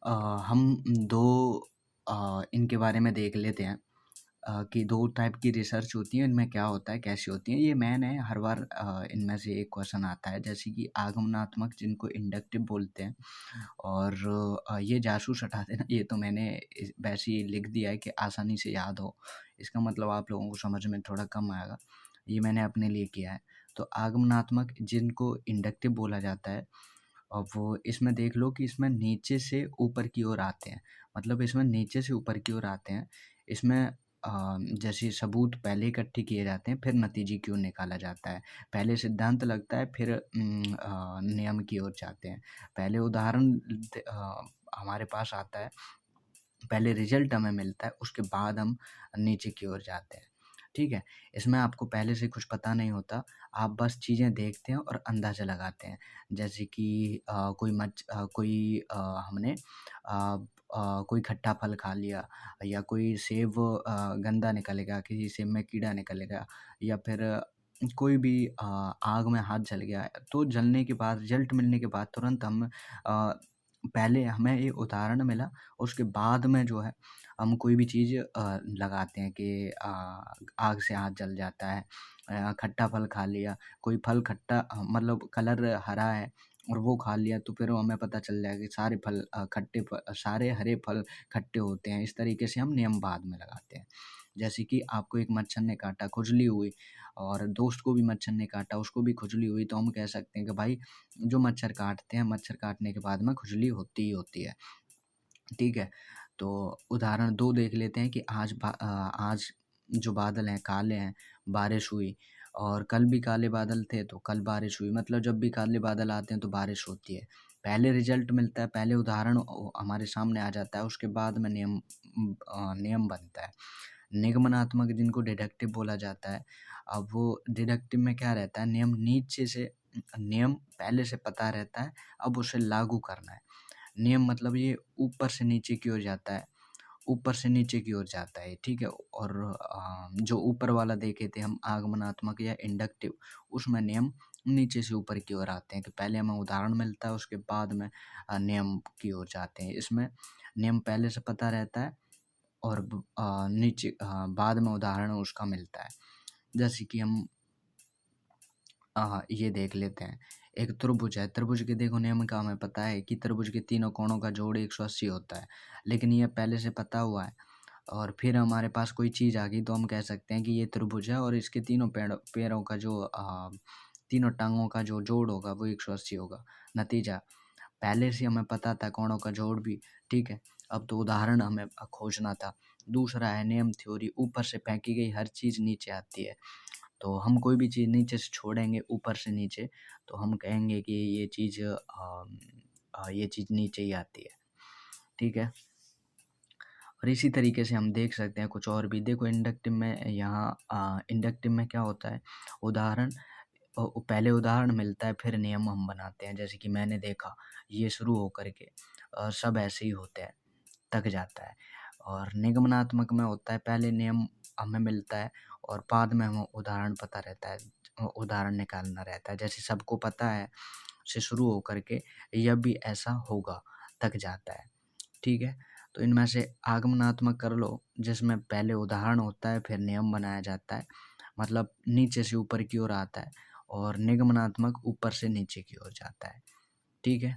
अ, हम 2 इनके बारे में देख लेते हैं कि 2 टाइप की रिसर्च होती है, इनमें क्या होता है, कैसी होती है। ये मेन है, हर बार इनमें से एक क्वेश्चन आता है, जैसे कि आगमनात्मक जिनको इंडक्टिव बोलते हैं और ये जासूस हटा देना, ये तो मैंने वैसे ही लिख दिया है कि आसानी से याद हो। इसका मतलब आप लोगों को समझ में थोड़ा कम आएगा, ये मैंने अपने लिए किया है। तो आगमनात्मक जिनको इंडक्टिव बोला जाता है, अब वो इसमें देख लो कि इसमें नीचे से ऊपर की ओर आते हैं, मतलब इसमें नीचे से ऊपर की ओर आते हैं। इसमें जैसे सबूत पहले इकट्ठे किए जाते हैं, फिर नतीजे की ओर निकाला जाता है। पहले सिद्धांत लगता है, फिर नियम की ओर जाते हैं। पहले उदाहरण हमारे पास आता है, पहले रिजल्ट हमें मिलता है, उसके बाद हम नीचे की ओर जाते हैं। ठीक है? इसमें आपको पहले से कुछ पता नहीं होता, आप बस चीज़ें देखते हैं और अंदाज़ा लगाते हैं। जैसे कि हमने कोई खट्टा फल खा लिया या कोई सेब गंदा निकल गया, किसी सेब में कीड़ा निकल गया या फिर कोई भी आग में हाथ जल गया। तो जलने के बाद, रिज़ल्ट मिलने के बाद तुरंत हम पहले हमें ये उदाहरण मिला, उसके बाद में जो है हम कोई भी चीज़ लगाते हैं कि आग से हाथ जल जाता है। खट्टा फल खा लिया, कोई फल खट्टा मतलब कलर हरा है और वो खा लिया, तो फिर हमें पता चल जाएगा कि सारे हरे फल खट्टे होते हैं। इस तरीके से हम नियम बाद में लगाते हैं। जैसे कि आपको एक मच्छर ने काटा, खुजली हुई और दोस्त को भी मच्छर ने काटा, उसको भी खुजली हुई, तो हम कह सकते हैं कि भाई जो मच्छर काटते हैं, मच्छर काटने के बाद में खुजली होती ही होती है। ठीक है? तो उदाहरण 2 देख लेते हैं कि आज जो बादल हैं काले हैं, बारिश हुई और कल भी काले बादल थे तो कल बारिश हुई। मतलब जब भी काले बादल आते हैं तो बारिश होती है। पहले रिज़ल्ट मिलता है, पहले उदाहरण हमारे सामने आ जाता है, उसके बाद में नियम बनता है। निगमनात्मक जिनको डिडक्टिव बोला जाता है, अब वो डिडक्टिव में क्या रहता है, नियम पहले से पता रहता है, अब उसे लागू करना है। नियम मतलब ये ऊपर से नीचे की ओर जाता है, ऊपर से नीचे की ओर जाता है, ठीक है? और जो ऊपर वाला देखे थे हम आगमनात्मक या इंडक्टिव, उसमें नियम नीचे से ऊपर की ओर आते हैं कि पहले हमें उदाहरण मिलता है, उसके बाद में नियम की ओर जाते हैं। इसमें नियम पहले से पता रहता है और बाद में उदाहरण उसका मिलता है। जैसे कि हम ये देख लेते हैं। एक त्रिभुज है, त्रिभुज के देखो नियम का हमें पता है कि त्रिभुज के तीनों कोणों का जोड़ 180 होता है, लेकिन ये पहले से पता हुआ है और फिर हमारे पास कोई चीज़ आ गई तो हम कह सकते हैं कि ये त्रिभुज है और इसके तीनों पैरों का जो तीनों टाँगों का जो जोड़ होगा वो 180 होगा। नतीजा पहले से हमें पता था कोणों का जोड़ भी, ठीक है? अब तो उदाहरण हमें खोजना था। दूसरा है नियम थ्योरी, ऊपर से फेंकी गई हर चीज़ नीचे आती है। तो हम कोई भी चीज़ नीचे से छोड़ेंगे ऊपर से नीचे, तो हम कहेंगे कि ये चीज़ नीचे ही आती है, ठीक है? और इसी तरीके से हम देख सकते हैं कुछ और भी। देखो इंडक्टिव में क्या होता है, उदाहरण पहले उदाहरण मिलता है, फिर नियम हम बनाते हैं। जैसे कि मैंने देखा, ये शुरू होकर के सब ऐसे ही होते हैं, तक जाता है। और निगमनात्मक में होता है, पहले नियम हमें मिलता है और बाद में हमें उदाहरण पता रहता है, उदाहरण निकालना रहता है। जैसे सबको पता है से शुरू होकर के यह भी ऐसा होगा, तक जाता है, ठीक है? तो इनमें से आगमनात्मक कर लो, जिसमें पहले उदाहरण होता है, फिर नियम बनाया जाता है, मतलब नीचे से ऊपर की ओर आता है और निगमनात्मक ऊपर से नीचे की ओर जाता है, ठीक है?